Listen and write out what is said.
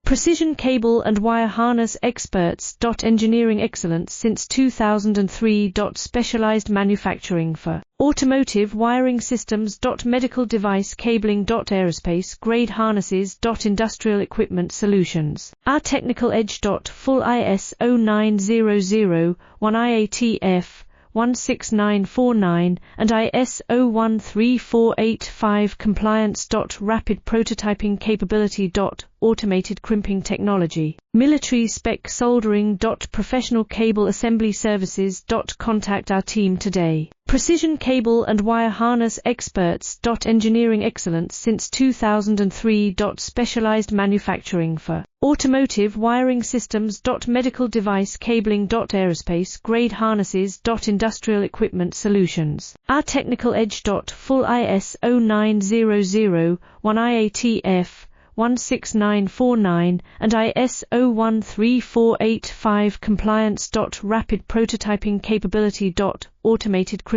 Precision cable and wire harness experts. Engineering excellence since 2003. Specialized manufacturing for automotive wiring systems. Medical device cabling. Aerospace grade harnesses. Industrial equipment solutions. Our technical edge. Full ISO 9001 IATF 16949 and ISO 13485 compliance. Rapid prototyping capability. Automated crimping technology. Military spec soldering. Professional cable assembly services. Contact our team today. Precision cable and wire harness experts. Engineering excellence since 2003. Specialized manufacturing for automotive wiring systems. Medical device cabling. Aerospace grade harnesses. Industrial equipment solutions. Our technical edge. Full ISO 9001 IATF 16949 and ISO 13485 compliance. Rapid prototyping capability. Automated